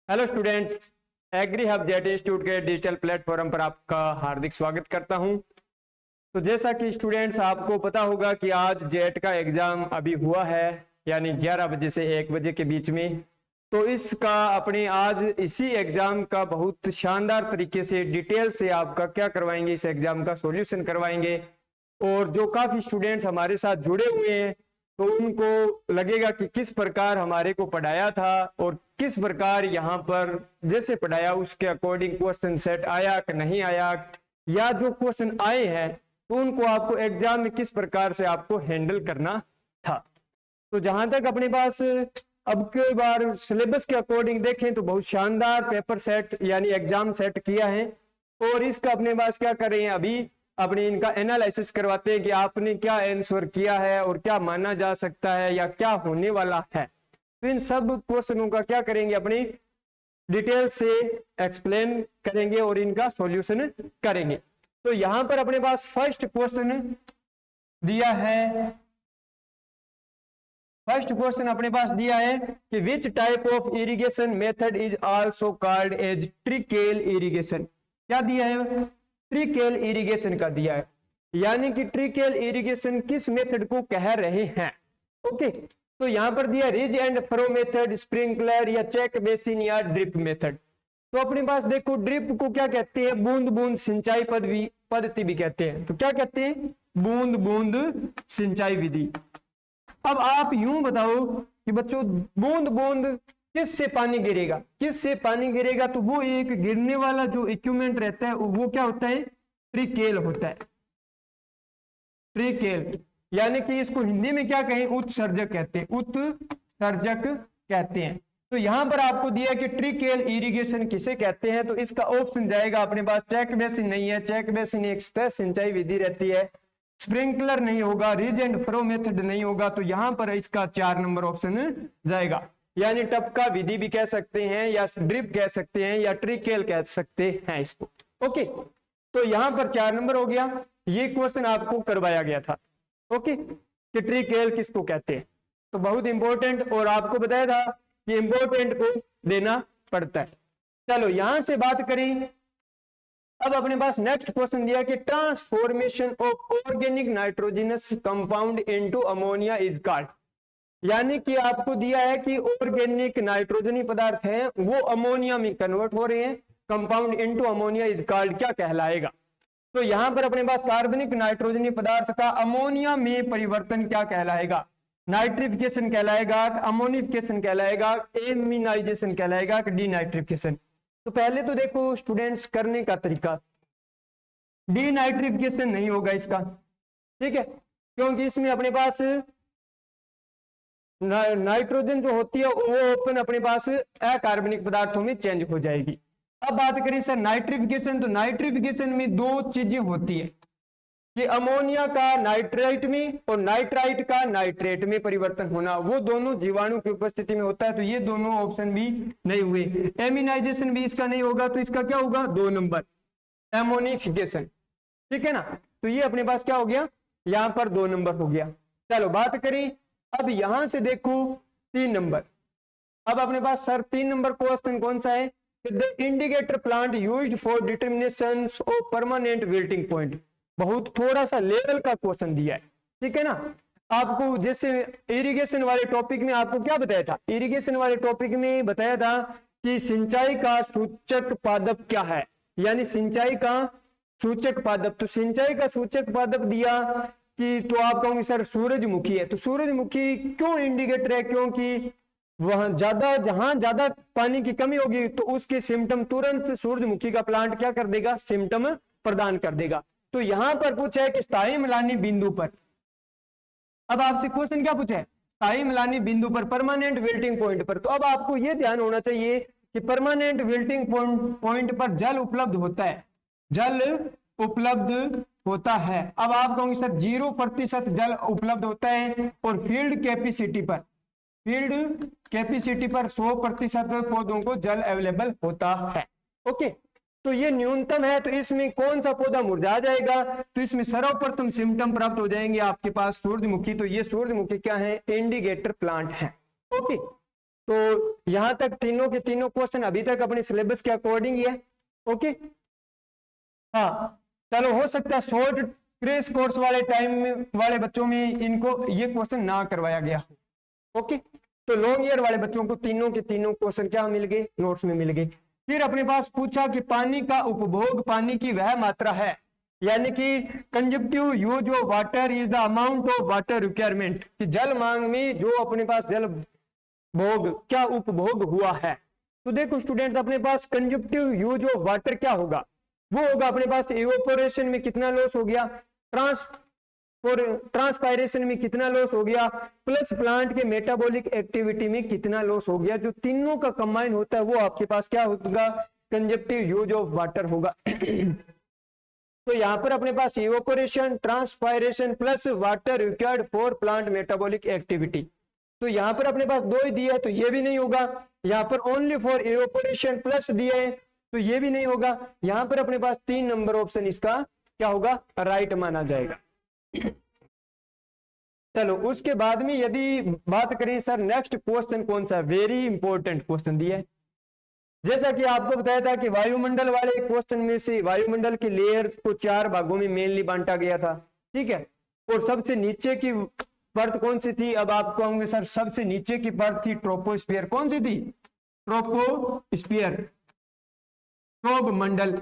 Hello students, agri hub jet institute के digital platform पर आपका हार्दिक स्वागत करता हूं। तो जैसा कि स्टूडेंट्स आपको पता होगा कि आज जेट का एग्जाम अभी हुआ है, यानी 11 बजे से 1 बजे के बीच में। तो इसका अपने आज इसी एग्जाम का बहुत शानदार तरीके से डिटेल से आपका क्या करवाएंगे, इस एग्जाम का सॉल्यूशन करवाएंगे। और जो काफी स्टूडेंट्स हमारे साथ जुड़े हुए हैं तो उनको लगेगा कि किस प्रकार हमारे को पढ़ाया था और किस प्रकार यहाँ पर जैसे पढ़ाया उसके अकॉर्डिंग क्वेश्चन सेट आया कि नहीं आया, या जो क्वेश्चन आए हैं तो उनको आपको एग्जाम में किस प्रकार से आपको हैंडल करना था। तो जहां तक अपने पास अब के बार सिलेबस के अकॉर्डिंग देखें तो बहुत शानदार पेपर सेट यानी एग्जाम सेट किया है। और इसका अपने पास क्या कर रहे हैं, अभी अपने इनका एनालिसिस करवाते हैं कि आपने क्या आंसर किया है और क्या माना जा सकता है या क्या होने वाला है। तो इन सब क्वेश्चनों का क्या करेंगे, अपनी डिटेल से एक्सप्लेन करेंगे और इनका सॉल्यूशन करेंगे। तो यहां पर अपने पास फर्स्ट क्वेश्चन दिया है, फर्स्ट क्वेश्चन अपने पास दिया है कि which type of irrigation method is also called as trickle irrigation. क्या दिया है, ट्रिकेल इरिगेशन का दिया है, यानी कि ट्रिकेल इरिगेशन किस मेथड को कह रहे हैं। ओके, तो यहां पर दिया ridge and fro method, sprinkler या चेक बेसिन या ड्रिप मेथड। तो अपने पास देखो ड्रिप को क्या कहते हैं, बूंद बूंद सिंचाई पद्धति भी कहते हैं। तो क्या कहते हैं, बूंद बूंद सिंचाई विधि। अब आप यूं बताओ कि बच्चों बूंद बूंद किससे पानी गिरेगा, किससे पानी गिरेगा, तो वो एक गिरने वाला जो इक्विपमेंट रहता है वो क्या होता है, ट्रिकेल होता है। ट्रिकेल यानी कि इसको हिंदी में क्या कहें, उत्सर्जक कहते हैं, उत्सर्जक कहते हैं। तो यहां पर आपको दिया कि ट्रिकेल इरिगेशन किसे कहते हैं, तो इसका ऑप्शन जाएगा अपने पास चेक बेसिन नहीं है, चेक बेसिन एक सतह सिंचाई विधि रहती है। स्प्रिंकलर नहीं होगा, रिज एंड फ्रो मेथड नहीं होगा, तो यहां पर इसका 4 नंबर ऑप्शन जाएगा। यानी टपका विधि भी कह सकते हैं या ड्रिप कह सकते हैं या ट्रिकेल कह सकते हैं इसको। ओके, तो यहां पर 4 नंबर हो गया। ये क्वेश्चन आपको करवाया गया था। ओके, कि ट्रिकेल किसको कहते हैं, तो बहुत इंपॉर्टेंट, और आपको बताया था कि इंपॉर्टेंट को देना पड़ता है। चलो यहां से बात करें, अब अपने पास नेक्स्ट क्वेश्चन दिया कि transformation of organic nitrogenous compound into ammonia is called. यानी कि आपको दिया है कि ऑर्गेनिक नाइट्रोजनी पदार्थ हैं वो अमोनिया में कन्वर्ट हो रहे हैं, compound into ammonia is called क्या कहलाएगा। तो यहां पर अपने पास कार्बनिक नाइट्रोजनी पदार्थ का अमोनिया में परिवर्तन क्या कहलाएगा, नाइट्रिफिकेशन कहलाएगा, अमोनिफिकेशन कहलाएगा, एमिनाइजेशन कहलाएगा कि डीनाइट्रिफिकेशन। तो पहले तो देखो स्टूडेंट्स करने का तरीका, डीनाइट्रिफिकेशन नहीं होगा इसका, ठीक है, क्योंकि इसमें अपने पास नाइट्रोजन जो होती है वो ओपन अपने पास अकार्बनिक पदार्थों में चेंज हो जाएगी। अब बात करें सर नाइट्रिफिकेशन, तो नाइट्रिफिकेशन में 2 चीजें होती है कि अमोनिया का नाइट्राइट में और नाइट्राइट का नाइट्रेट में परिवर्तन होना, वो दोनों जीवाणु की उपस्थिति में होता है। तो ये दोनों ऑप्शन भी नहीं हुए। एमिनाइजेशन भी इसका नहीं होगा, तो इसका क्या होगा, 2 नंबर एमोनिफिकेशन, ठीक है ना। तो ये अपने पास क्या हो गया, यहां पर 2 नंबर हो गया। चलो बात करें अब यहां से देखो 3 नंबर। अब अपने पास सर 3 नंबर क्वेश्चन कौन सा है, the indicator plant used for determination of permanent wilting point. बहुत थोड़ा सा लेवल का क्वेश्चन दिया है, ठीक है ना। आपको जैसे इरिगेशन वाले टॉपिक में आपको क्या बताया था, इरिगेशन वाले टॉपिक में बताया था कि सिंचाई का सूचक पादप क्या है, यानी सिंचाई का सूचक पादप। तो सिंचाई का सूचक पादप दिया कि तो आप कहोगे सर सूरजमुखी है। तो सूरजमुखी क्यों इंडिकेटर है, क्योंकि वहां जहां ज्यादा पानी की कमी होगी तो उसके सिम्टम तुरंत सूरजमुखी का प्लांट क्या कर देगा, सिम्टम प्रदान कर देगा। तो यहां पर पूछा है कि स्थायी मिलानी बिंदु पर, अब आपसे क्वेश्चन क्या पूछा है, स्थायी मिलानी बिंदु पर, परमानेंट विल्टिंग पॉइंट पर। तो अब आपको यह ध्यान होना चाहिए कि परमानेंट विल्टिंग पॉइंट पर जल उपलब्ध होता है, जल उपलब्ध होता है। अब आप कहोगे सर 0% जल उपलब्ध होता है, और फील्ड कैपेसिटी पर 100% पौधों को जल अवेलेबल होता है। ओके, तो ये न्यूनतम है, तो इसमें कौन सा पौधा मुरझा जाएगा, तो इसमें सर्वप्रथम सिम्टम प्राप्त हो जाएंगे आपके पास सूरजमुखी। तो ये सूरजमुखी क्या है, इंडिकेटर प्लांट है। ओके, तो यहां तक तीनों के तीनों क्वेश्चन अभी तक अपने सिलेबस के अकॉर्डिंग ही है। ओके, हाँ चलो, हो सकता है शॉर्ट क्रेश कोर्स वाले टाइम में वाले बच्चों में इनको ये क्वेश्चन ना करवाया गया। ओके, तो लॉन्ग ईयर वाले बच्चों को तीनों के तीनों क्वेश्चन क्या मिल गए, नोट्स में मिल गए। फिर अपने पास पूछा कि पानी का उपभोग, पानी की वह मात्रा है, यानी कि consumptive use of water is the amount of water requirement, कि जल मांग में जो अपने पास जल भोग क्या उपभोग हुआ है। तो देखो स्टूडेंट, अपने पास कंजप्टिव यूज ऑफ वाटर क्या होगा, वो होगा अपने पास इवेपोरेशन में कितना लॉस हो गया, ट्रांसपायरेशन में कितना लॉस हो गया, प्लस प्लांट के मेटाबॉलिक एक्टिविटी में कितना लॉस हो गया। जो तीनों का कंबाइन होता है वो आपके पास क्या होगा, कंजप्टिव यूज ऑफ वाटर होगा। तो यहां पर अपने पास evaporation, transpiration plus water required for plant metabolic activity, तो यहां पर अपने पास दो ही दिया है, तो ये भी नहीं होगा। यहां पर ओनली फॉर इवेपोरेशन प्लस दिया है, तो ये भी नहीं होगा। यहां पर अपने पास 3 नंबर ऑप्शन इसका क्या होगा, राइट माना जाएगा। चलो, उसके बाद में यदि बात करें सर नेक्स्ट क्वेश्चन कौन सा, वेरी इंपॉर्टेंट क्वेश्चन दिया है। जैसा कि आपको बताया था कि वायुमंडल वाले क्वेश्चन में से वायुमंडल के लेयर्स को 4 भागों में मेनली बांटा गया था, ठीक है, और सबसे नीचे की परत कौन सी थी, अब आप कहोगे सर सबसे नीचे की परत थी ट्रोपोस्फियर। कौन सी थी, ट्रोपोस्फियर, शोभ मंडल।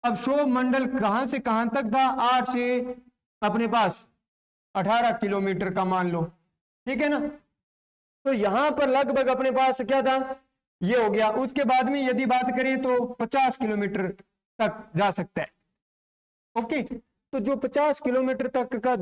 अब शोभ मंडल कहां से कहां तक था, 8 से अपने पास 18 किलोमीटर का मान लो, ठीक है ना। तो यहां पर लगभग अपने पास क्या था, ये हो गया। उसके बाद में यदि बात करें तो 50 किलोमीटर तक जा सकता है। ओके, तो जो 50 किलोमीटर तक का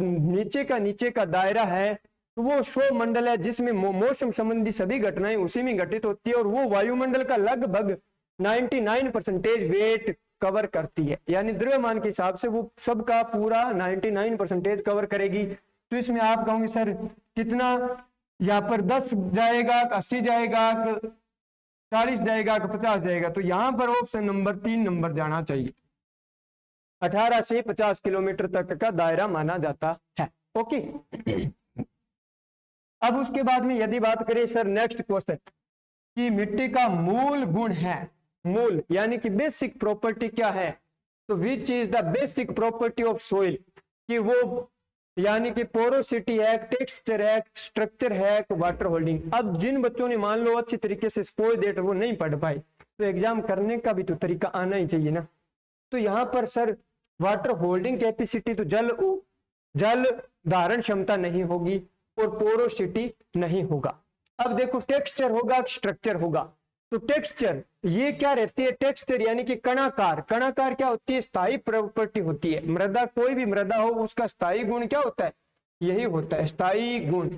नीचे का दायरा है, तो वो शोभ मंडल है, जिसमें मौसम संबंधी सभी घटनाएं उसी में घटित होती है, और वो वायुमंडल का लगभग 99% वेट कवर करती है, यानी द्रव्यमान के हिसाब से वो सबका पूरा 99% कवर करेगी। तो इसमें आप कहोगे सर कितना, यहाँ पर 10 जाएगा, 80 जाएगा, 40 जाएगा, 50 जाएगा, तो यहां पर ऑप्शन नंबर 3 नंबर जाना चाहिए। 18 से 50 किलोमीटर तक का दायरा माना जाता है। ओके, अब उसके बाद में यदि बात करें सर नेक्स्ट क्वेश्चन कि मिट्टी का मूल गुण है, मूल यानी कि बेसिक प्रॉपर्टी क्या है, तो which is the basic property of soil, कि वो यानी कि पोरोसिटी है, टेक्सचर है, स्ट्रक्चर है, वाटर होल्डिंग। अब जिन बच्चों ने मान लो अच्छी तरीके से स्पोज डेट वो नहीं पढ़ पाए, तो एग्जाम करने का भी तो तरीका आना ही चाहिए ना। तो यहाँ पर सर वाटर होल्डिंग कैपेसिटी, तो जल धारण क्षमता नहीं होगी, और पोरोसिटी नहीं होगा। अब देखो टेक्सचर होगा, स्ट्रक्चर होगा। तो टेक्सचर ये क्या रहती है, टेक्सचर यानी कि कणाकार। कणाकार क्या होती है, स्थायी प्रॉपर्टी होती है। मृदा, कोई भी मृदा हो उसका स्थायी गुण क्या होता है, यही होता है स्थायी गुण,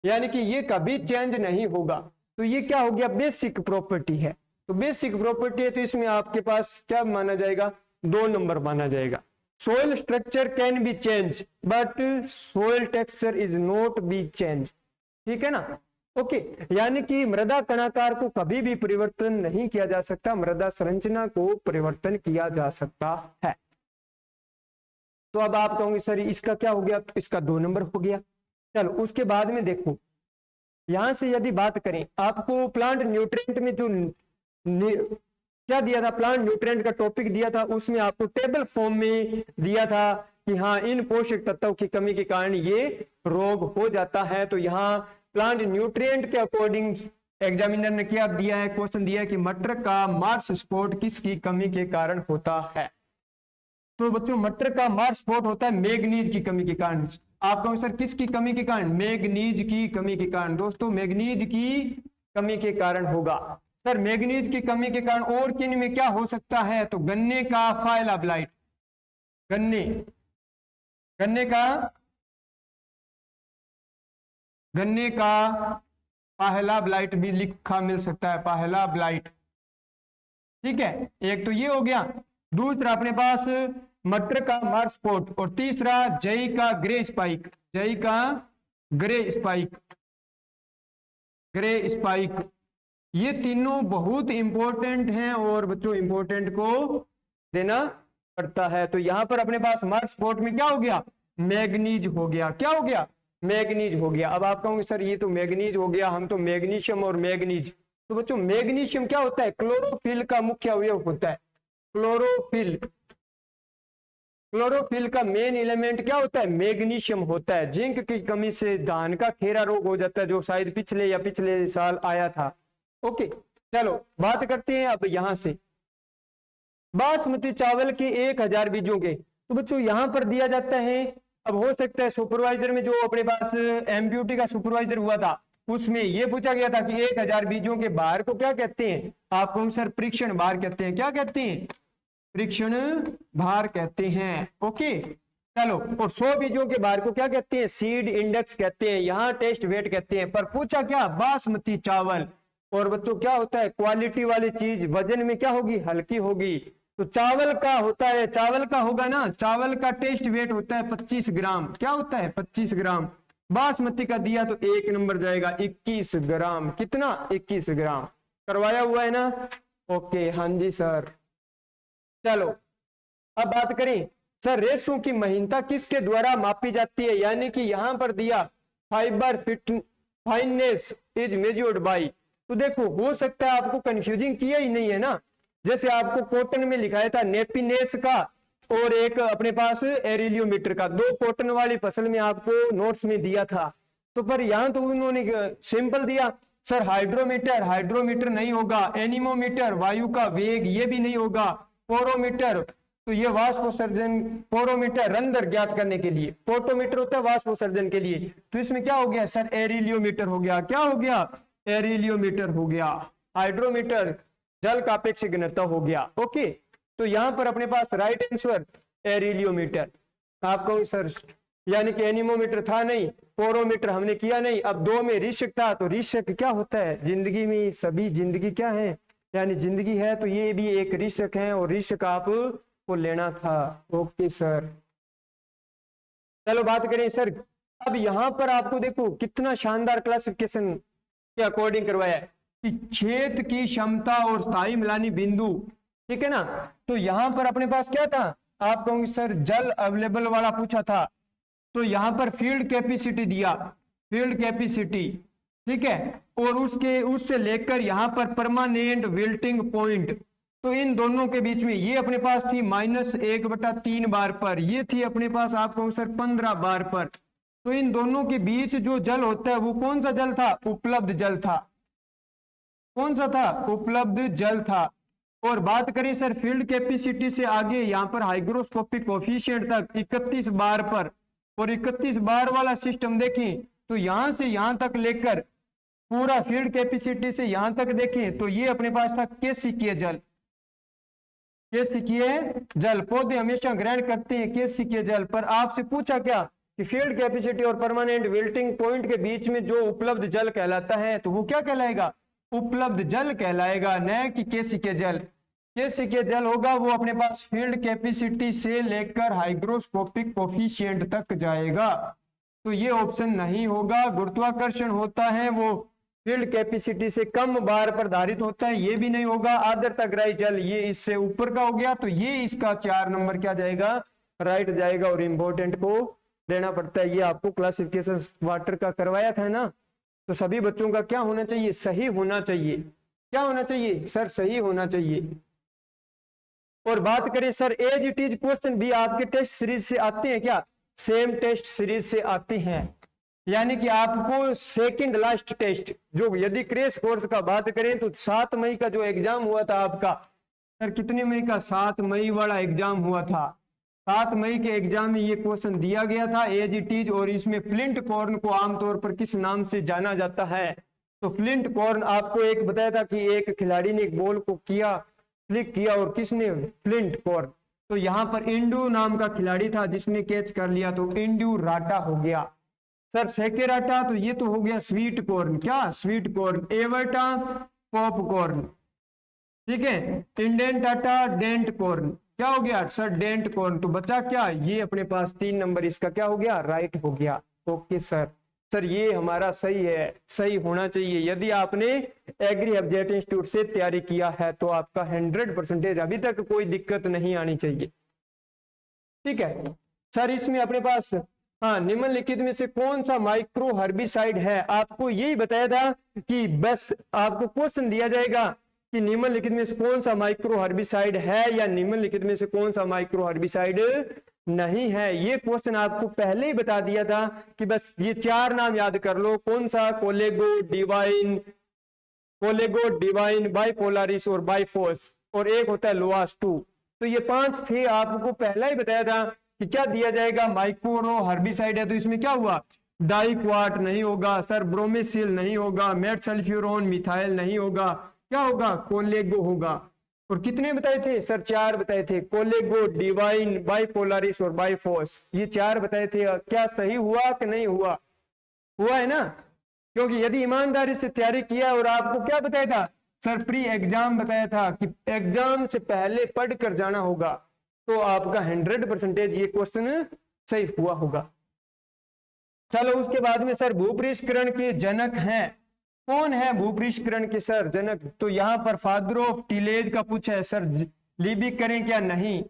यानी कि ये कभी चेंज नहीं होगा। तो ये क्या हो गया, बेसिक प्रॉपर्टी है। तो बेसिक प्रॉपर्टी है, तो इसमें आपके पास क्या माना जाएगा, 2 नंबर माना जाएगा। Soil structure can be change but soil texture is not be change, ठीक है ना। ओके, यानी कि मृदा कणाकार को कभी भी परिवर्तन नहीं किया जा सकता, मृदा संरचना को परिवर्तन किया जा सकता है। तो अब आप कहोगे सर इसका क्या हो गया, तो इसका 2 नंबर हो गया। चलो, उसके बाद में देखो यहां से यदि बात करें, आपको प्लांट न्यूट्रिएंट में जो क्या दिया था, प्लांट न्यूट्रिएंट का टॉपिक दिया था, उसमें आपको टेबल फॉर्म में दिया था कि हाँ इन पोषक तत्वों की कमी के कारण ये रोग हो जाता है। तो यहाँ प्लांट न्यूट्रिएंट के अकॉर्डिंग एग्जामिनर ने क्या दिया है, क्वेश्चन दिया है कि मटर का मार्स स्पॉट किसकी कमी के कारण होता है। तो बच्चों मटर का मार्स स्पॉट होता है मैग्नीज की कमी के कारण। आप कहोगे सर किसकी कमी के कारण, मैग्नीज की कमी के कारण। दोस्तों मैग्नीज की कमी के कारण होगा। सर मैग्नीज की कमी के कारण और किन में क्या हो सकता है, तो गन्ने का फाइला ब्लाइट, गन्ने का पहला ब्लाइट भी लिखा मिल सकता है, पहला ब्लाइट, ठीक है। एक तो ये हो गया, दूसरा अपने पास मटर का मार्स स्पॉट, और तीसरा जई का ग्रे स्पाइक, जई का ग्रे स्पाइक। ये तीनों बहुत इंपॉर्टेंट हैं और बच्चों इंपॉर्टेंट को देना पड़ता है। तो यहां पर अपने पास मार्स स्पॉट में क्या हो गया, मैग्नीज हो गया। क्या हो गया, मैग्नीज हो गया। अब आप कहोगे सर ये तो मैग्नीज हो गया, हम तो मैग्नीशियम और मैग्नीज। तो बच्चों मैग्नीशियम क्या होता है, क्लोरोफिल का मुख्य अवयव होता है। क्लोरोफिल, क्लोरोफिल का मेन एलिमेंट क्या होता है, मैग्नीशियम होता है। जिंक की कमी से धान का खेरा रोग हो जाता है, जो शायद पिछले या पिछले साल आया था। ओके, चलो बात करते हैं अब यहां से बासमती चावल के 1000 बीजों के। तो बच्चों यहां पर दिया जाता है, अब हो सकता है सुपरवाइजर में जो अपने पास एमप्यूटी का सुपरवाइजर हुआ था उसमें यह पूछा गया था कि 1000 बीजों के भार को क्या कहते हैं, आपको सर परीक्षण भार कहते हैं। क्या कहते हैं, परीक्षण भार कहते हैं। ओके, चलो, और 100 बीजों के भार को क्या कहते हैं, सीड इंडेक्स कहते हैं, यहाँ टेस्ट वेट कहते हैं। पर पूछा क्या, बासमती चावल। और बच्चों क्या होता है, क्वालिटी वाली चीज वजन में क्या होगी, हल्की होगी। तो चावल का होता है, चावल का होगा ना, चावल का टेस्ट वेट होता है 25 ग्राम। क्या होता है, 25 ग्राम। बासमती का दिया तो 1 नंबर जाएगा 21 ग्राम। कितना, 21 ग्राम। करवाया हुआ है ना। ओके, हाँ जी सर। चलो अब बात करें सर, रेशों की महीनता किसके द्वारा मापी जाती है, यानी कि यहां पर दिया fibre fit fineness is measured by. तो देखो हो सकता है आपको कंफ्यूजिंग किया ही नहीं है ना, जैसे आपको कॉटन में लिखाया था नेपीनेस का और एक अपने पास एरिलियोमीटर का, 2 कॉटन वाली फसल में आपको नोट्स में दिया था। तो पर यहां तो उन्होंने सिंपल दिया सर, हाइड्रोमीटर, हाइड्रोमीटर नहीं होगा। एनीमोमीटर, वायु का वेग, ये भी नहीं होगा। पोरोमीटर, तो ये वाष्पोत्सर्जन, पोरोमीटर रंध्र ज्ञात करने के लिए, पोटोमीटर होता है वाष्पोत्सर्जन के लिए। तो इसमें क्या हो गया सर, एरिलियोमीटर हो गया। क्या हो गया, एरिलियोमीटर हो गया। हाइड्रोमीटर जल का अपेक्षिक घनत्व हो गया। ओके, तो यहां पर अपने पास राइट आंसर एरिलियोमीटर। आपको सर यानी कि एनीमोमीटर था नहीं, पोरोमीटर हमने किया नहीं। अब 2 में ऋषक था, तो ऋषक क्या होता है, जिंदगी में सभी जिंदगी क्या है, यानी जिंदगी है, तो ये भी एक ऋषक है और ऋषक आपको लेना था। ओके सर, चलो बात करें सर, अब यहां पर आपको देखो कितना शानदार क्लासिफिकेशन के अकॉर्डिंग करवाया है कि खेत की क्षमता और स्थायी मिलानी बिंदु, ठीक है ना। तो यहां पर अपने पास क्या था, आप कहोगे सर जल अवेलेबल वाला पूछा था, तो यहां पर फील्ड कैपेसिटी दिया, फील्ड कैपेसिटी, ठीक है, और उससे लेकर यहां पर परमानेंट विल्टिंग पॉइंट, तो इन दोनों के बीच में ये अपने पास थी -1/3 बार पर, ये थी अपने पास आपको सर 15 बार पर। तो इन दोनों के बीच जो जल होता है वो कौन सा जल था, उपलब्ध जल था। कौन सा था, उपलब्ध जल था। और बात करें सर फील्ड कैपेसिटी से आगे, यहाँ पर हाइग्रोस्कोपिक कोफिशिएंट तक 31 बार पर, और 31 बार वाला सिस्टम देखें तो यहां से यहां तक लेकर पूरा फील्ड कैपेसिटी से यहां तक देखें तो ये अपने पास था केशिकीय जल। केशिकीय जल, पौधे हमेशा ग्रहण करते हैं केशिकीय जल। पर आपसे पूछा क्या कि फील्ड कैपेसिटी और परमानेंट विल्टिंग पॉइंट के बीच में जो उपलब्ध जल कहलाता है, तो वो क्या कहलाएगा, उपलब्ध जल कहलाएगा, न कि केशिकीय जल। केशिकीय जल होगा वो अपने पास फील्ड कैपेसिटी से लेकर हाइग्रोस्कोपिक कोफिशिएंट तक जाएगा। तो ये ऑप्शन नहीं होगा। गुरुत्वाकर्षण होता है वो फील्ड कैपेसिटी से कम बार पर धारित होता है, ये भी नहीं होगा। आर्द्रताग्राही जल ये इससे ऊपर का हो गया, तो ये इसका 4 नंबर क्या जाएगा, राइट जाएगा। और इंपॉर्टेंट को देना पड़ता है। ये आपको क्लासिफिकेशन वाटर का करवाया था ना, तो सभी बच्चों का क्या होना चाहिए, सही होना चाहिए। क्या होना चाहिए सर, सही होना चाहिए। और बात करें sir as it is question भी आपके टेस्ट सीरीज से आते हैं क्या, सेम टेस्ट सीरीज से आते हैं। यानी कि आपको सेकंड लास्ट टेस्ट जो, यदि क्रैश कोर्स का बात करें तो 7 मई का जो एग्जाम हुआ था आपका, सर कितने मई का, 7 मई वाला एग्जाम हुआ था। 7 मई के एग्जाम में ये क्वेश्चन दिया गया था एज इट इज, और इसमें फ्लिंट कॉर्न को आमतौर पर किस नाम से जाना जाता है। तो फ्लिंट कॉर्न आपको एक बताया था कि एक खिलाड़ी ने एक बॉल को किया, क्लिक किया, और किसने, फ्लिंट कॉर्न। तो यहां पर इंडू नाम का खिलाड़ी था जिसने कैच कर लिया, तो इंडू राटा हो गया। सर सेकेराटा, तो ये तो हो गया स्वीट कॉर्न। क्या, स्वीट कॉर्न। एवर्टा, पॉपकॉर्न, ठीक है। इंडेंटाटा, डेंट कॉर्न, क्या हो गया सर, डेंट कॉर्न। तो बचा क्या, ये अपने पास 3 नंबर इसका क्या हो गया, राइट हो गया। ओके सर, सर ये हमारा सही है, सही होना चाहिए। यदि आपने एग्री सब्जेक्ट इंस्टीट्यूट से तैयारी किया है तो आपका 100% अभी तक कोई दिक्कत नहीं आनी चाहिए, ठीक है सर। इसमें अपने पास हाँ, निम्नलिखित में से कौन सा माइक्रो हर्बिसाइड है? आपको यही बताया था कि बस आपको क्वेश्चन दिया जाएगा कि निम्नलिखित में से कौन सा माइक्रो हर्बिसाइड है या निम्नलिखित में से कौन सा माइक्रो हर्बिसाइड नहीं है। ये क्वेश्चन आपको पहले ही बता दिया था कि बस ये चार नाम याद कर लो। कौन सा? कोलेगो डिवाइन, बाइपोलारिस और बाइफोर्स, और एक होता है लोआस 2। तो ये 5 थे। आपको पहला ही बताया था कि क्या दिया जाएगा, माइक्रो हर्बिसाइड है तो इसमें क्या हुआ, डाइक्वाट नहीं होगा सर, ब्रोमेसिल नहीं होगा, मेटसल्फ्यूरोन मिथाइल नहीं होगा, क्या होगा, कोलेगो होगा। और कितने बताए थे सर? 4 बताए थे, कोलेगो, डिवाइन, बाइपोलारिस और बाइफोर्स, ये 4 बताए थे। क्या सही हुआ कि नहीं हुआ? हुआ है ना? क्योंकि यदि ईमानदारी से तैयारी किया, और आपको क्या बताया था सर, प्री एग्जाम बताया था कि एग्जाम से पहले पढ़ कर जाना होगा, तो आपका 100% ये क्वेश्चन सही हुआ होगा। चलो उसके बाद में सर, भूपृष्ठकरण के जनक हैं, कौन है भूपृष्ठकरण के सर जनक? तो यहाँ पर फादर ऑफ टीलेज का पूछा है सर, लिबिक करें क्या? नहीं।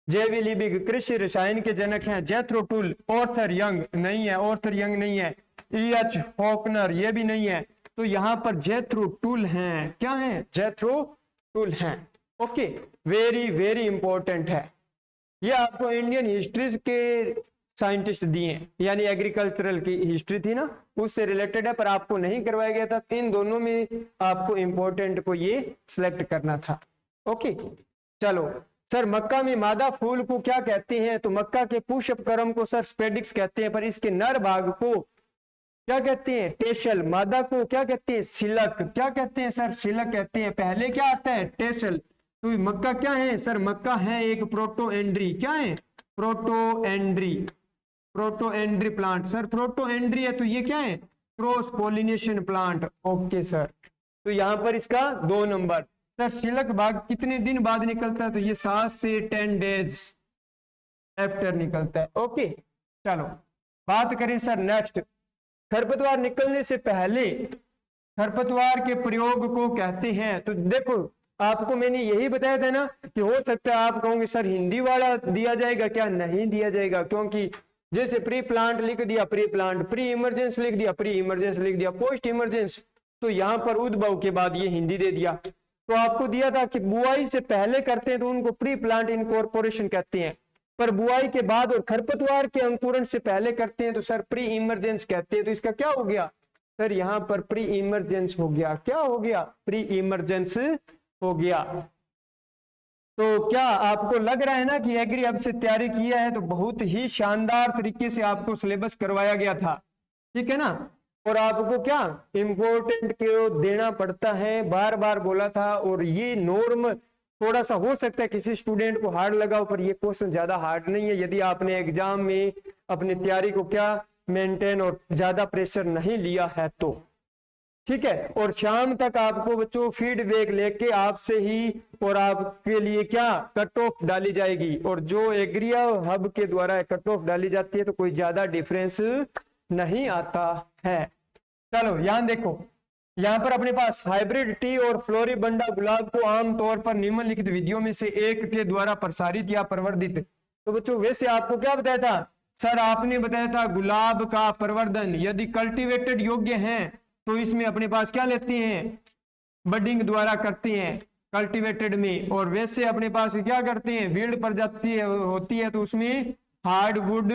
जेवी लिबिक कृषि रसायन के जनक हैं। जेथ्रो टूल, ऑर्थर यंग नहीं है, ऑर्थर यंग नहीं है। E.H. हॉकनर, ये भी नहीं है। तो यहाँ पर जेथ्रो टूल हैं। क्या है? जेथ्रो टूल हैं। ओके, वेरी वेरी इंपॉर्टेंट है। ये आपको इंडियन हिस्ट्री के साइंटिस्ट दिए, यानी एग्रीकल्चरल की हिस्ट्री थी ना, उससे रिलेटेड है, पर आपको नहीं करवाया गया था। इन दोनों में आपको इंपॉर्टेंट को ये सिलेक्ट करना था। ओके, चलो सर, मक्का में मादा फूल को क्या कहते हैं? तो मक्का के पुष्प क्रम को सर स्पेडिक्स कहते हैं, पर इसके नर भाग को क्या कहते हैं? टेसल। मादा को क्या कहते हैं? सिलक। क्या कहते हैं सर? सिलक कहते हैं। पहले क्या आता है? टेसल। तो मक्का क्या है सर? मक्का है एक प्रोटोएंड्री। क्या है? Protandry. Protandry plant sir, protandry है तो ये क्या है? Cross pollination plant. Okay sir, तो यहां पर इसका 2 नंबर। सर, सिलक भाग कितने दिन बाद निकलता है? तो ये 7 से 10 डेज आफ्टर निकलता है। ओके, चलो बात करें सर नेक्स्ट, खरपतवार निकलने से पहले खरपतवार के प्रयोग को कहते हैं। तो देखो, आपको मैंने यही बताया था ना कि हो सकता है आप कहोगे सर हिंदी वाला दिया जाएगा क्या? नहीं दिया जाएगा, क्योंकि जैसे प्री प्लांट लिख दिया प्री प्लांट, प्री इमरजेंस लिख दिया प्री इमरजेंस लिख दिया, पोस्ट इमरजेंस, तो यहाँ पर उद्भव के बाद ये हिंदी दे दिया। तो आपको दिया था कि बुआई से पहले करते हैं तो उनको प्री प्लांट इनकॉर्पोरेशन कहते हैं, पर बुआई के बाद और खरपतवार के अंकुरण से पहले करते हैं तो सर प्री इमरजेंस कहते हैं। तो इसका क्या हो गया सर? यहाँ पर प्री इमरजेंस हो गया। क्या हो गया? प्री इमरजेंस हो गया। तो क्या आपको लग रहा है ना कि एग्री अब से तैयारी किया है? तो बहुत ही शानदार तरीके से आपको सिलेबस करवाया गया था, ठीक है ना। और आपको क्या इंपॉर्टेंट क्यों देना पड़ता है, बार बार बोला था। और ये नॉर्म थोड़ा सा हो सकता है किसी स्टूडेंट को हार्ड लगा हो, पर ये क्वेश्चन ज्यादा हार्ड नहीं है यदि आपने एग्जाम में अपनी तैयारी को क्या मेंटेन और ज्यादा प्रेशर नहीं लिया है तो, ठीक है। और शाम तक आपको बच्चों फीडबैक लेके आपसे ही और आपके लिए क्या कट ऑफ डाली जाएगी, और जो एग्रिया हब के द्वारा कट ऑफ डाली जाती है तो कोई ज्यादा डिफरेंस नहीं आता है। चलो यहां देखो, यहाँ पर अपने पास हाइब्रिड टी और फ्लोरिबंडा गुलाब को आमतौर पर निम्नलिखित विधियों में से एक के द्वारा प्रसारित या प्रवर्धित। तो बच्चों वैसे आपको क्या बताया था सर? आपने बताया था गुलाब का प्रवर्धन यदि कल्टीवेटेड योग्य है तो इसमें अपने पास क्या लेते हैं? बडिंग द्वारा करते हैं कल्टीवेटेड में। और वैसे अपने पास क्या करते हैं? विल्ड प्रजाति होती है तो उसमें हार्डवुड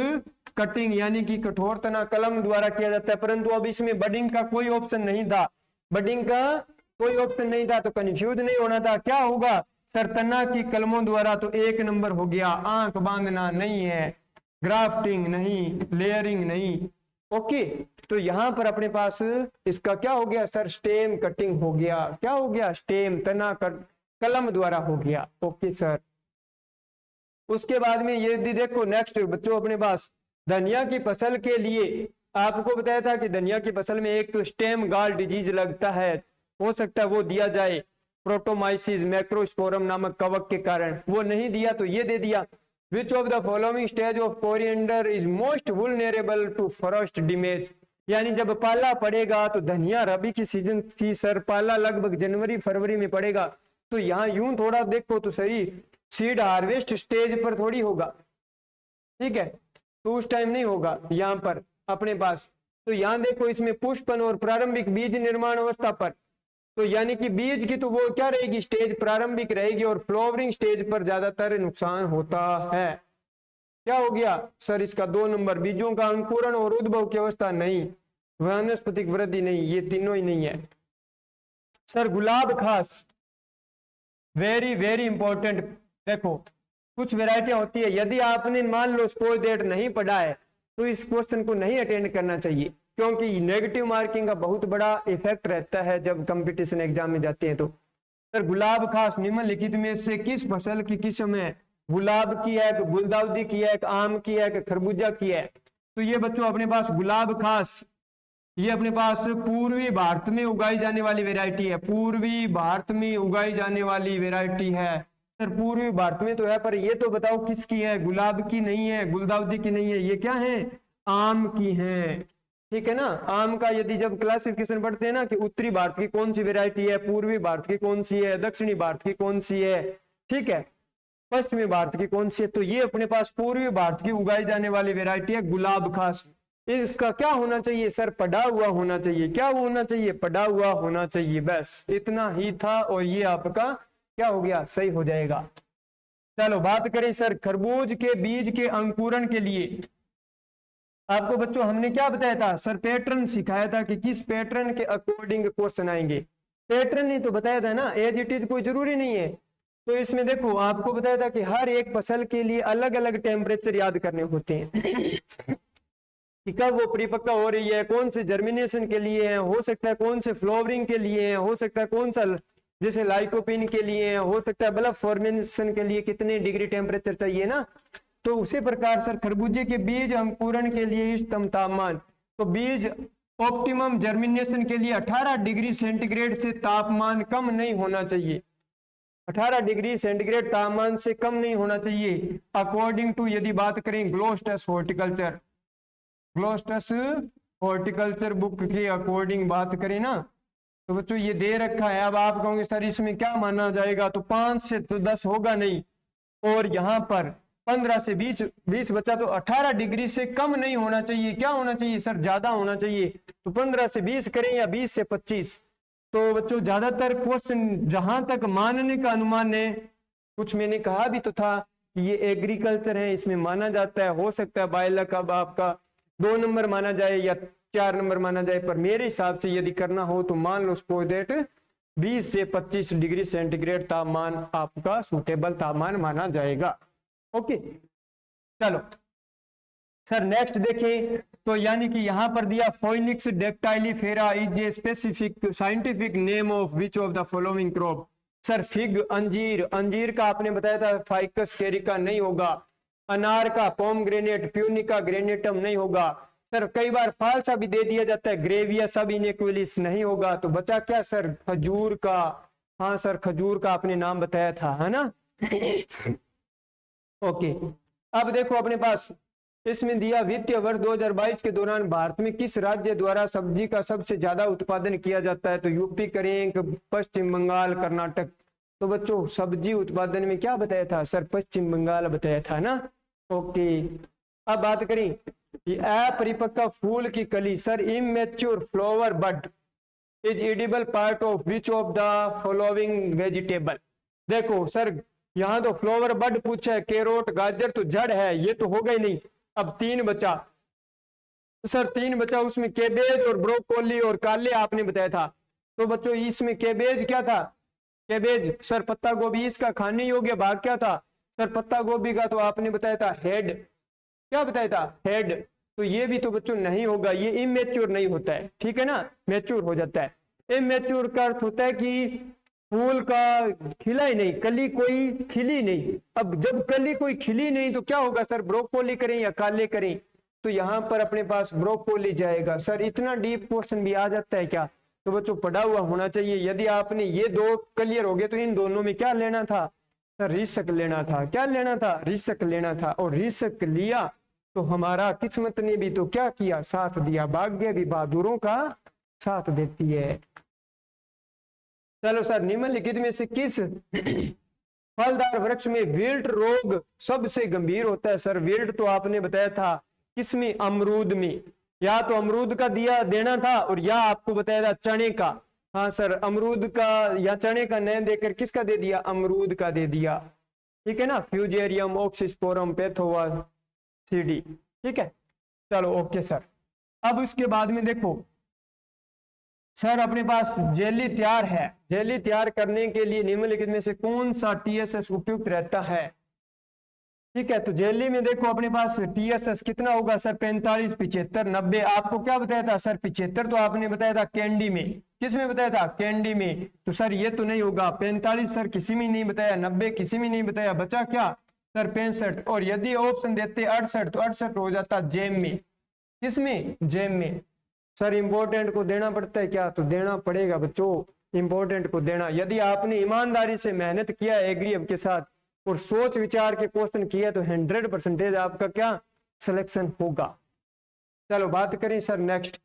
कटिंग यानी कि कठोर तना कलम द्वारा किया जाता है। परंतु अब इसमें बडिंग का कोई ऑप्शन नहीं था, बडिंग का कोई ऑप्शन नहीं था तो कंफ्यूज नहीं होना था। क्या होगा सर? तना की कलमों द्वारा। तो 1 नंबर हो गया। आंख बांधना नहीं है, ग्राफ्टिंग नहीं, लेयरिंग नहीं। ओके, तो यहां पर अपने पास इसका क्या हो गया सर? स्टेम कटिंग हो गया। क्या हो गया? स्टेम तना कलम द्वारा हो गया। ओके सर, उसके बाद में ये देखो नेक्स्ट बच्चों अपने पास धनिया की फसल के लिए आपको बताया था कि धनिया की फसल में एक स्टेम गाल डिजीज लगता है, हो सकता है वो दिया जाए प्रोटोमाइसिस मैक्रोस्पोरम नामक कवक के कारण। वो नहीं दिया तो ये दे दिया। Which of the following stage of coriander is most vulnerable to frost damage, यानी जब पाला पड़ेगा तो धनिया रबी की सीजन थी सर, पाला लगभग जनवरी फरवरी में पड़ेगा। तो यहाँ यूं थोड़ा देखो तो सही, सीड हार्वेस्ट स्टेज पर थोड़ी होगा, ठीक है। तो उस टाइम नहीं होगा यहाँ पर अपने पास। तो यहाँ देखो इसमें पुष्पन और प्रारंभिक बीज निर्माण अवस्था पर, तो यानी कि बीज की तो वो क्या रहेगी, स्टेज प्रारंभिक रहेगी, और फ्लावरिंग स्टेज पर ज्यादातर नुकसान होता है। क्या हो गया सर इसका 2 नंबर, बीजों का अंकुरण और उद्भव की अवस्था नहीं, वानस्पतिक वृद्धि नहीं, ये तीनों ही नहीं है। सर गुलाब खास वेरी वेरी इंपॉर्टेंट। देखो कुछ वेराइटियां होती है, यदि आपने मान लो सपोज दैट नहीं पढ़ा है तो इस क्वेश्चन को नहीं अटेंड करना चाहिए, क्योंकि नेगेटिव मार्किंग का बहुत बड़ा इफेक्ट रहता है जब कंपटीशन एग्जाम में जाते हैं। तो सर गुलाब खास निम्नलिखित में से किस फसल की किस्म है, गुलाब की है, गुलदाउदी की है, आम की है, खरबूजा की है। तो ये बच्चों अपने पास गुलाब खास, ये अपने पास पूर्वी भारत में उगाई जाने वाली वैरायटी है, पूर्वी भारत में उगाई जाने वाली वैरायटी है। सर पूर्वी भारत में तो है, पर ये तो बताओ किसकी है, गुलाब की नहीं है, गुलदाउदी की नहीं है, ये क्या है, आम की है। ठीक है ना, आम का यदि जब क्लासिफिकेशन पढ़ते हैं ना कि उत्तरी भारत की कौन सी वैरायटी है, पूर्वी भारत की कौन सी है, दक्षिणी भारत की कौन सी है, ठीक है, पश्चिमी भारत की कौन सी है, तो ये अपने पास पूर्वी भारत की उगाई जाने वाली वैरायटी है गुलाब खास। इसका क्या होना चाहिए सर, पढ़ा हुआ होना चाहिए। क्या होना चाहिए, पढ़ा हुआ होना चाहिए, बस इतना ही था, और ये आपका क्या हो गया, सही हो जाएगा। चलो बात करें सर खरबूज के बीज के अंकुरण के लिए आपको बच्चों हमने क्या बताया था सर, पैटर्न सिखाया था कि किस पैटर्न के अकॉर्डिंग क्वेश्चन आएंगे। पैटर्न ही तो बताया था ना, एज इट इज कोई जरूरी नहीं है। तो इसमें देखो आपको बताया था कि हर एक फसल के लिए अलग अलग टेम्परेचर याद करने होते हैं कि कब वो परिपक्व हो रही है, कौन से जर्मिनेशन के लिए है, हो सकता है कौन से फ्लावरिंग के लिए है, हो सकता है कौन सा जैसे लाइकोपिन के लिए है, हो सकता है बल्ब फॉर्मेशन के लिए कितने डिग्री टेम्परेचर चाहिए ना। तो उसी प्रकार सर खरबूजे के बीज अंकुरण के लिए इष्टतम तापमान, तो बीज ऑप्टिमम जर्मिनेशन के लिए 18 डिग्री सेंटीग्रेड से तापमान कम नहीं होना चाहिए, 18 डिग्री सेंटीग्रेड तापमान से कम नहीं होना चाहिए अकॉर्डिंग टू, यदि बात करें ग्लोस्टस हॉर्टिकल्चर, ग्लोस्टस हॉर्टिकल्चर बुक के अकॉर्डिंग बात करें ना, तो बच्चों ये दे रखा है। अब आप कहोगे सर इसमें क्या माना जाएगा, तो 5 से तो 10 होगा नहीं, और यहाँ पर 15 से 20 बचा, तो 18 डिग्री से कम नहीं होना चाहिए, क्या होना चाहिए सर, ज्यादा होना चाहिए। तो 15 से 20 करें या 20 से 25। तो बच्चों ज्यादातर क्वेश्चन जहां तक मानने का अनुमान है, कुछ मैंने कहा भी तो था कि ये एग्रीकल्चर है, इसमें माना जाता है, हो सकता है बायलक अब आपका 2 नंबर माना जाए या 4 नंबर माना जाए, पर मेरे हिसाब से यदि करना हो तो मान लो सपोज दैट 20 से 25 डिग्री सेंटीग्रेड तापमान आपका सूटेबल तापमान माना जाएगा। ओके चलो सर नेक्स्ट देखें, तो यानी कि यहां पर दिया Phoenix dactylifera is a specific scientific name of which of the following crop. Sir fig, अंजीर, अंजीर का आपने बताया था फाइकस कैरिका नहीं होगा, अनार का पोमग्रेनेट, प्यूनिका ग्रेनेटम नहीं होगा। सर कई बार फालसा भी दे दिया जाता है, ग्रेविया सब इनइक्विलिस नहीं होगा, तो बचा क्या सर, खजूर का। हाँ सर खजूर का आपने नाम बताया था, है ना ओके अब देखो अपने पास इसमें दिया वित्तीय वर्ष 2022 के दौरान भारत में किस राज्य द्वारा सब्जी का सबसे ज्यादा उत्पादन किया जाता है, तो यूपी करें, पश्चिम बंगाल, कर्नाटक। तो बच्चों सब्जी उत्पादन में क्या बताया था सर, पश्चिम बंगाल बताया था ना। ओके अब बात करें अपरिपक्व फूल की कली, sir immature flower bud is edible part of which of the following vegetable. देखो सर यहाँ तो फ्लावर बड पूछा है, कैरोट, गाजर तो जड़ है, ये तो हो गई नहीं। अब 3 बचा सर, 3 बचा, उसमें कैबेज और ब्रोकोली और काले आपने बताया था। तो बच्चों इसमें कैबेज क्या था, कैबेज सर पत्ता गोभी, इसका खाने योग्य भाग क्या था सर, पत्ता गोभी का तो आपने बताया था हेड, क्या बताया था, हेड। तो ये भी तो बच्चों नहीं होगा, ये इमेच्योर नहीं होता है, ठीक है ना, मैच्योर हो जाता है। इमेच्योर का अर्थ होता है कि फूल का खिला ही नहीं, कली कोई खिली नहीं। अब जब कली कोई खिली नहीं तो क्या होगा सर, ब्रोकोली करें या काले करें, तो यहाँ पर अपने पास ब्रोकोली जाएगा। सर इतना डीप क्वेश्चन भी आ जाता है क्या, तो बच्चों पढ़ा हुआ होना चाहिए। यदि आपने ये 2 क्लियर हो गए तो इन दोनों में क्या लेना था सर, रिस्क लेना था, क्या लेना था, रिस्क लेना था, और रिस्क लिया तो हमारा किस्मत ने भी तो क्या किया, साथ दिया। भाग्य भी बहादुरों का साथ देती है। चलो सर निम्नलिखित में से किस फलदार वृक्ष में विल्ट रोग सबसे गंभीर होता है। सर विल्ट तो आपने बताया था किसमें, अमरूद में। या तो अमरूद का दिया देना था और या आपको बताया था चने का। हाँ सर, अमरूद का या चने का नहीं देकर किसका दे दिया, अमरूद का दे दिया। ठीक है ना, फ्यूजेरियम ऑक्सीस्पोरम पैथोवा सीडी। ठीक है, चलो ओके सर। अब उसके बाद में देखो सर, अपने पास जेली तैयार है। जेली तैयार करने के लिए निम्नलिखित में से कौन सा टीएसएस उपयुक्त रहता है। ठीक है, तो जेली में देखो अपने पास टीएसएस कितना होगा सर, 45, 75, 90। आपको क्या बताया था सर, 75 तो आपने बताया था कैंडी में। किस में बताया था, कैंडी में। तो सर ये तो नहीं होगा। 45 सर किसी में नहीं बताया, 90 किसी में नहीं बताया, बचा क्या सर 65। और यदि ऑप्शन देते 68 तो 68 हो जाता जेम में। किसमें, जेम में। सर इंपॉर्टेंट को देना पड़ता है क्या, तो देना पड़ेगा बच्चों, इंपॉर्टेंट को देना। यदि आपने ईमानदारी से मेहनत किया एग्री के साथ और सोच विचार के क्वेश्चन किया तो 100% आपका क्या सिलेक्शन होगा। चलो बात करें सर नेक्स्ट।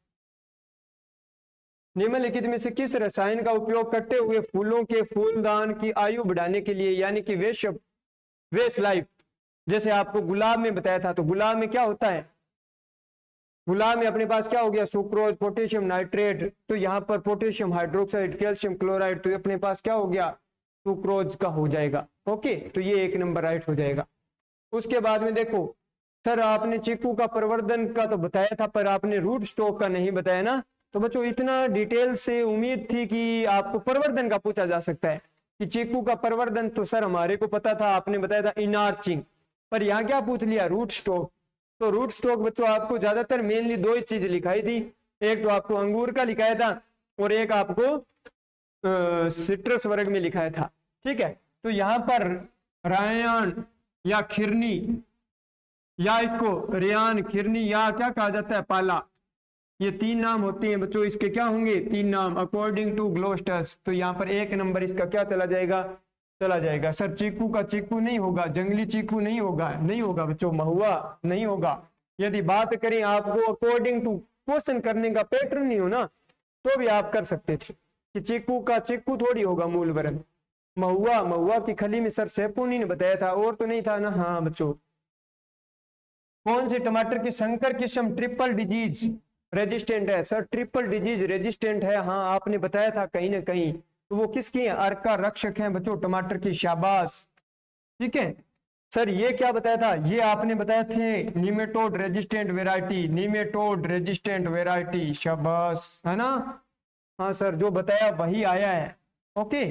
निम्नलिखित में से किस रसायन का उपयोग करते हुए फूलों के फूलदान की आयु बढ़ाने के लिए, यानी कि वेश लाइफ, जैसे आपको गुलाब में बताया था, तो गुलाब में क्या होता है, गुलाब में अपने पास क्या हो गया, सुक्रोज, पोटेशियम नाइट्रेट। तो यहाँ पर पोटेशियम हाइड्रोक्साइड, कैल्शियम क्लोराइड, तो अपने पास क्या हो गया, सुक्रोज का हो जाएगा। ओके, तो ये 1 नंबर राइट हो जाएगा। उसके बाद में देखो सर, आपने चीकू का प्रवर्धन का तो बताया था, पर आपने रूट स्टॉक का नहीं बताया ना। तो बच्चों इतना डिटेल से उम्मीद थी कि आपको प्रवर्धन का पूछा जा सकता है कि चीकू का प्रवर्धन, तो सर हमारे को पता था, आपने बताया था इनार्चिंग, पर यहाँ क्या पूछ लिया, रूट स्टॉक। तो रूट स्टॉक बच्चों आपको ज्यादातर मेनली 2 ही चीज लिखाई थी, एक तो आपको अंगूर का लिखाया था और एक आपको सिट्रस वर्ग में लिखाया था। ठीक है, तो यहाँ पर रायन या खिरनी, या इसको रेयान, खिरनी, या क्या कहा जाता है, पाला, ये 3 नाम होते हैं बच्चों। इसके क्या होंगे, 3 नाम अकॉर्डिंग टू ग्लोस्टस। तो यहाँ पर 1 नंबर इसका क्या चला जाएगा, चला जाएगा। सर चीकू का चीकू नहीं होगा, जंगली चीकू नहीं होगा, नहीं होगा बच्चों, महुआ नहीं होगा। यदि बात करें आपको अकॉर्डिंग टू क्वेश्चन करने का पैटर्न नहीं हो ना, तो भी आप कर सकते थे कि चीकू का चीकू थोड़ी होगा मूल वर्ण, महुआ, महुआ की खली में सर सैपुनी ने बताया था, और तो नहीं था ना। हाँ बच्चों, कौन से टमाटर की संकर किस्म ट्रिपल डिजीज रेजिस्टेंट है, सर ट्रिपल डिजीज रेजिस्टेंट है। हाँ आपने बताया था कहीं ना कहीं, तो वो किसकी है, अर्का रक्षक है बच्चों, टमाटर की, शाबाश। ठीक है सर, ये क्या बताया था, ये आपने बताया थे nematode resistant variety, nematode resistant variety, शाबाश, है ना। हाँ सर, जो बताया वही आया है। ओके,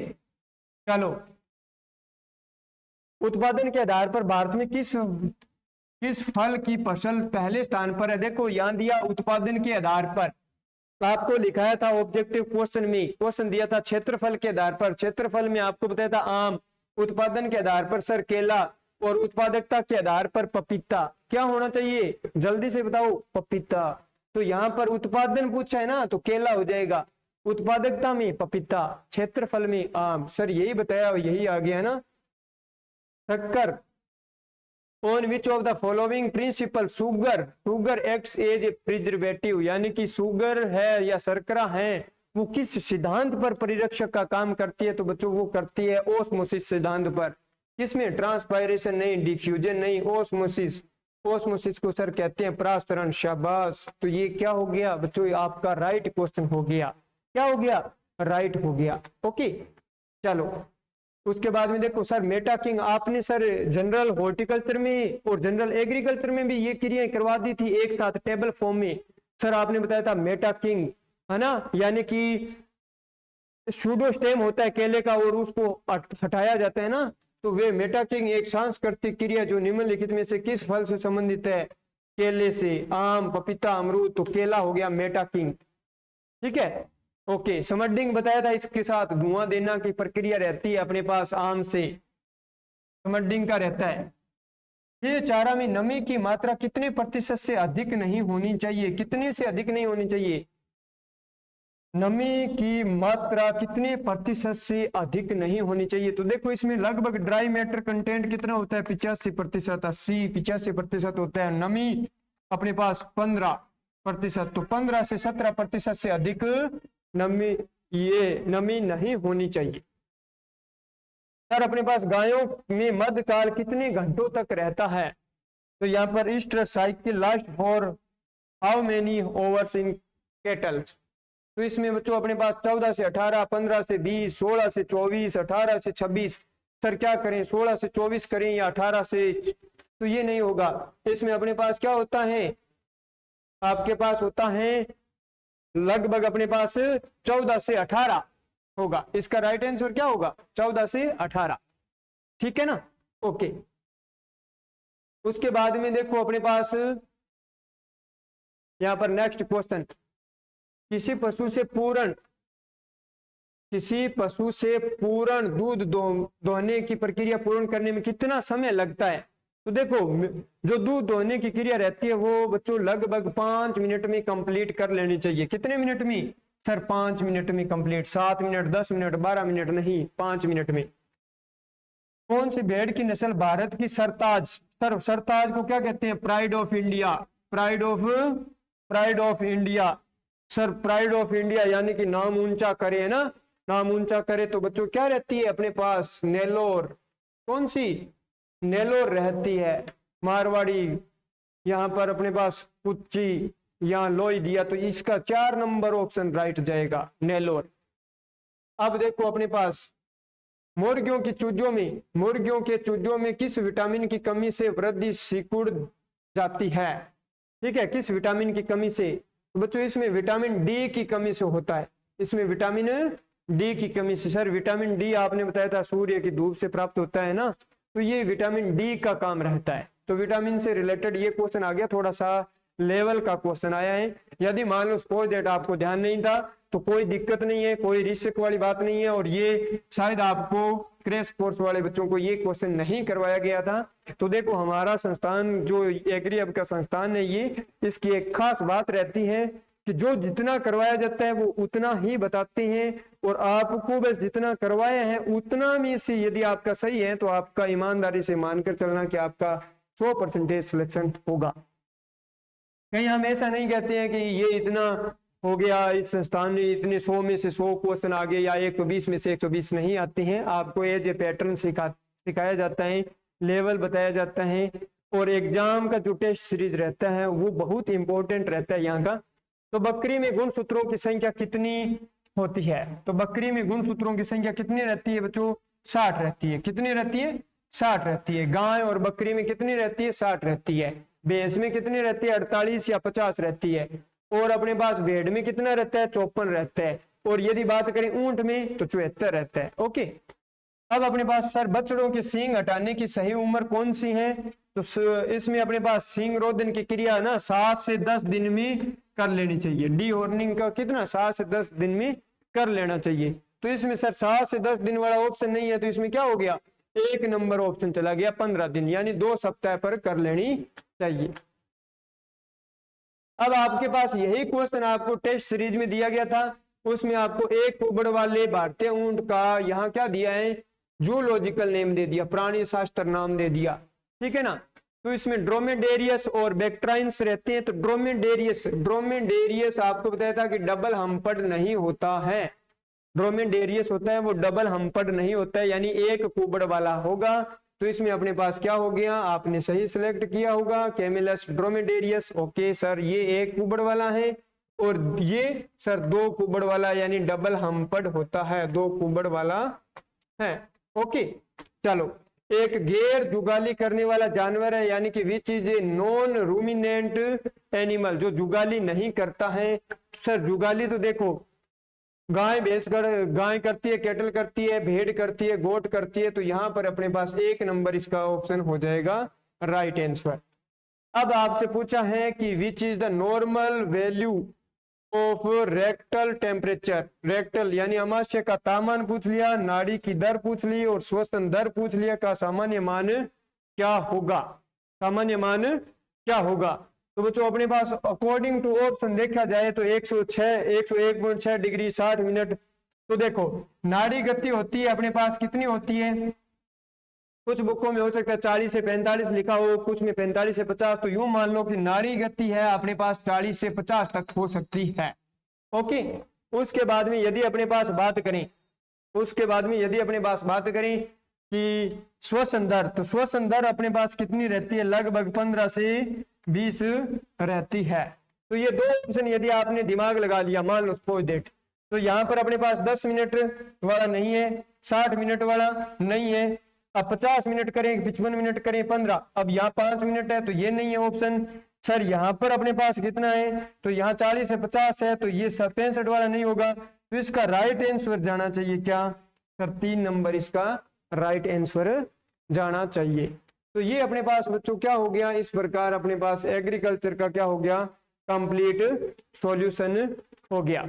चलो उत्पादन के आधार पर भारत में किस फल की फसल पहले स्थान पर है। देखो यहाँ दिया उत्पादन के आधार पर, आपको लिखाया था ऑब्जेक्टिव क्वेश्चन में, क्वेश्चन दिया था क्षेत्रफल के आधार पर। क्षेत्रफल में आपको बताया था आम, उत्पादन के आधार पर सर केला, और उत्पादकता के आधार पर पपीता। क्या होना चाहिए, जल्दी से बताओ, पपीता। तो यहाँ पर उत्पादन पूछा है ना, तो केला हो जाएगा, उत्पादकता में पपीता, क्षेत्रफल में आम। सर यही बताया, यही आ गया ना। शक्कर, on which of the following principle sugar acts as a preservative, यानी कि सुगर है या शर्करा है, वो किस सिद्धांत पर परिरक्षक का काम करती है। तो बच्चों वो करती है ओस्मोसिस सिद्धांत पर। किसमें, ट्रांसपायरेशन नहीं, डिफ्यूजन नहीं, ओस्मोसिस। ओस्मोसिस को सर कहते हैं प्रासरण, शाबाश। तो ये क्या हो गया बच्चों, आपका राइट क्वेश्चन हो गया। क्या हो गया, राइट हो गया। ओके, चलो उसके बाद में देखो सर मेटा किंग, आपने सर जनरल हॉर्टिकल्चर में और जनरल एग्रीकल्चर में भी ये क्रियाएं करवा दी थी एक साथ टेबल फॉर्म में। सर आपने बताया था मेटा किंग, है ना, यानी कि सूडो स्टेम होता है केले का और उसको हटाया जाता है ना, तो वे मेटा किंग एक सांस्कृतिक क्रिया जो निम्नलिखित में से किस फल से संबंधित है, केले से, आम, पपीता, अमरूद। तो केला हो गया मेटा किंग। ठीक है, ओके। समडिंग बताया था, इसके साथ धुआं देना की प्रक्रिया रहती है अपने पास आम से, समडिंग का रहता है। ये चारा में नमी की मात्रा कितने प्रतिशत से अधिक नहीं होनी चाहिए, कितने से अधिक नहीं होनी चाहिए, नमी की मात्रा कितने प्रतिशत से अधिक नहीं होनी चाहिए। तो देखो इसमें लगभग ड्राई मैटर कंटेंट कितना होता है, 85%, 80-85% होता है। नमी अपने पास 15%, तो 15 से 17% से अधिक नमी, ये नमी नहीं होनी चाहिए। सर अपने पास गायों में मध्यकाल कितने घंटों तक रहता है, तो यहाँ पर Easter cycle last for how many overs in kettle. तो इसमें बच्चों अपने पास 14 से 18, 15 से 20, 16 से 24, 18 से 26। सर क्या करें, 16 से 24 करें या 18 से, तो ये नहीं होगा। इसमें अपने पास क्या होता है, आपके पास होता है लगभग अपने पास 14 से 18 होगा। इसका राइट आंसर क्या होगा, 14 से 18। ठीक है ना, ओके। उसके बाद में देखो अपने पास यहां पर नेक्स्ट क्वेश्चन, किसी पशु से पूर्ण दूध दोहने की प्रक्रिया पूर्ण करने में कितना समय लगता है। तो देखो जो दूध दोहने की क्रिया रहती है वो बच्चों लगभग 5 मिनट में कंप्लीट कर लेनी चाहिए। कितने मिनट में सर, 5 मिनट में कंप्लीट। 7 मिनट, 10 मिनट, 12 मिनट नहीं, 5 मिनट में। कौन सी भेड़ की नस्ल भारत की सरताज, सर सरताज को क्या कहते हैं, pride of India, pride of India. Sir pride of India यानी कि नाम ऊंचा करे ना, नाम ऊंचा करे। तो बच्चों क्या रहती है अपने पास, नेलोर। कौन सी, नेलोर रहती है। मारवाड़ी यहां पर अपने पास कुच्ची, यहां लोई दिया, तो इसका 4 नंबर ऑप्शन राइट जाएगा, नेलोर। अब देखो अपने पास मुर्गियों के चूजों में किस विटामिन की कमी से वृद्धि सिकुड़ जाती है। ठीक है, किस विटामिन की कमी से। तो बच्चों इसमें विटामिन डी की कमी से होता है, इसमें विटामिन डी की कमी से। सर विटामिन डी आपने बताया था सूर्य की धूप से प्राप्त होता है ना, तो ये विटामिन डी का काम रहता है। तो विटामिन से रिलेटेड ये क्वेश्चन आ गया, थोड़ा सा लेवल का क्वेश्चन आया है। यदि मान लो सपोज दैट आपको ध्यान नहीं था तो कोई दिक्कत नहीं है, कोई रिस्क वाली बात नहीं है। और ये शायद आपको क्रैश कोर्स वाले बच्चों को ये क्वेश्चन नहीं करवाया गया था। तो देखो हमारा संस्थान जो एग्री अब का संस्थान है, ये इसकी एक खास बात रहती है कि जो जितना करवाया जाता है वो उतना ही बताते हैं, और आपको बस जितना करवाया है उतना में से यदि आपका सही है तो आपका ईमानदारी से मानकर चलना कि आपका 100% सिलेक्शन होगा। कहीं हम ऐसा नहीं कहते हैं कि ये इतना हो गया, इस संस्थान में इतने 100 में से 100 क्वेश्चन आ गए या 120 में से 120 नहीं आते हैं। आपको एज ए पैटर्न सिखाया जाता है, लेवल बताया जाता है, और एग्जाम का जो टेस्ट सीरीज रहता है वो बहुत इंपॉर्टेंट रहता है यहाँ का। तो बकरी में गुणसूत्रों की संख्या कितनी होती है। तो बकरी में गुणसूत्रों की संख्या कितनी रहती है बच्चों, 60 रहती है। कितनी रहती है, 60 रहती है। गाय और बकरी में कितनी रहती है, 60 रहती है। भैंस में कितनी रहती है, 48 या 50 रहती है। और अपने पास भेड़ में कितना रहता है, 54 रहता है। और यदि बात करें ऊंट में तो 74 रहता है। ओके, अब अपने पास सर बछड़ों के सींग हटाने की सही उम्र कौन सी है। तो इसमें अपने पास सींग रोदन की क्रिया ना 7 से 10 दिन में कर लेनी चाहिए। डी हॉर्निंग का कितना, 7 से 10 दिन में कर लेना चाहिए। तो इसमें सर 7 से 10 दिन वाला ऑप्शन नहीं है, तो इसमें क्या हो गया, 1 नंबर ऑप्शन चला गया, 15 दिन, यानी 2 सप्ताह पर कर लेनी चाहिए। अब आपके पास यही क्वेश्चन आपको टेस्ट सीरीज में दिया गया था, उसमें आपको एक कुबड़ वाले भारतीय ऊंट का यहाँ क्या दिया है, जूलॉजिकल नेम दे दिया, प्राणी शास्त्र नाम दे दिया। ठीक है ना, तो इसमें ड्रोमेडेरियस और बैक्ट्राइन्स रहते हैं। तो ड्रोमेडेरियस आपको बताया था कि डबल हम्पड नहीं होता है, ड्रोमेडेरियस होता है वो डबल हम्पड नहीं होता है, यानी एक कुबड़ वाला होगा। तो इसमें अपने पास क्या हो गया, आपने सही सिलेक्ट किया होगा, कैमेलस ड्रोमेडेरियस। ओके सर, ये एक कुबड़ वाला है और ये सर 2 कुबड़ वाला, यानी डबल हम्पड होता है, 2 कुबड़ वाला है। ओके चलो, एक गैर जुगाली करने वाला जानवर है, यानी कि which is a non ruminant animal, जो जुगाली नहीं करता है। सर जुगाली तो देखो गाय भैंस गाय करती है, कैटल करती है, भेड़ करती है, गोट करती है। तो यहां पर अपने पास 1 नंबर इसका ऑप्शन हो जाएगा राइट आंसर। अब आपसे पूछा है कि which is the normal value of rectal temperature. Rectal यानी अमाशय का तापमान पूछ लिया, नाड़ी की दर पूछ ली और श्वसन दर पूछ लिया, का सामान्य मान क्या होगा, सामान्य मान क्या होगा। तो बच्चों अपने पास अकॉर्डिंग टू ऑप्शन देखा जाए तो 101.6 डिग्री 60 मिनट। तो देखो नाड़ी गति होती है अपने पास कितनी होती है, कुछ बुकों में हो सकता है 40 से 45 लिखा हो, कुछ में 45 से 50। तो यूं मान लो कि नाड़ी गति है अपने पास 40 से 50 तक हो सकती है। ओके, उसके बाद में यदि अपने पास बात करें, कि श्वसन दर, तो श्वसन दर अपने पास कितनी रहती है, लगभग 15 से 20 रहती है। तो ये दो ऑप्शन यदि आपने दिमाग लगा लिया, मान लो सपोज दैट, तो यहाँ पर अपने पास 10 मिनट वाला नहीं है, 60 मिनट वाला नहीं है, अब 50 मिनट करें, 55 मिनट करें, 15, अब यहाँ 5 मिनट है तो ये नहीं है ऑप्शन। सर यहाँ पर अपने पास कितना है, तो यहाँ 40 से 50 है, तो ये 65 वाला नहीं होगा, तो इसका राइट आंसर जाना चाहिए क्या सर, 3 नंबर इसका राइट आंसर जाना चाहिए। तो ये अपने पास बच्चों क्या हो गया, इस प्रकार अपने पास एग्रीकल्चर का क्या हो गया, कंप्लीट सॉल्यूशन हो गया।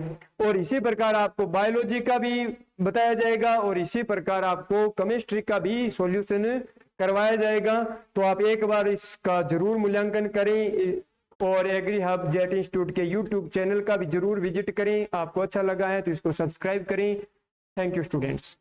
और इसी प्रकार आपको बायोलॉजी का भी बताया जाएगा और इसी प्रकार आपको केमिस्ट्री का भी सॉल्यूशन करवाया जाएगा। तो आप एक बार इसका जरूर मूल्यांकन करें और एग्री हब जेट इंस्टीट्यूट के यूट्यूब चैनल का भी जरूर विजिट करें। आपको अच्छा लगा है तो इसको सब्सक्राइब करें। Thank you students.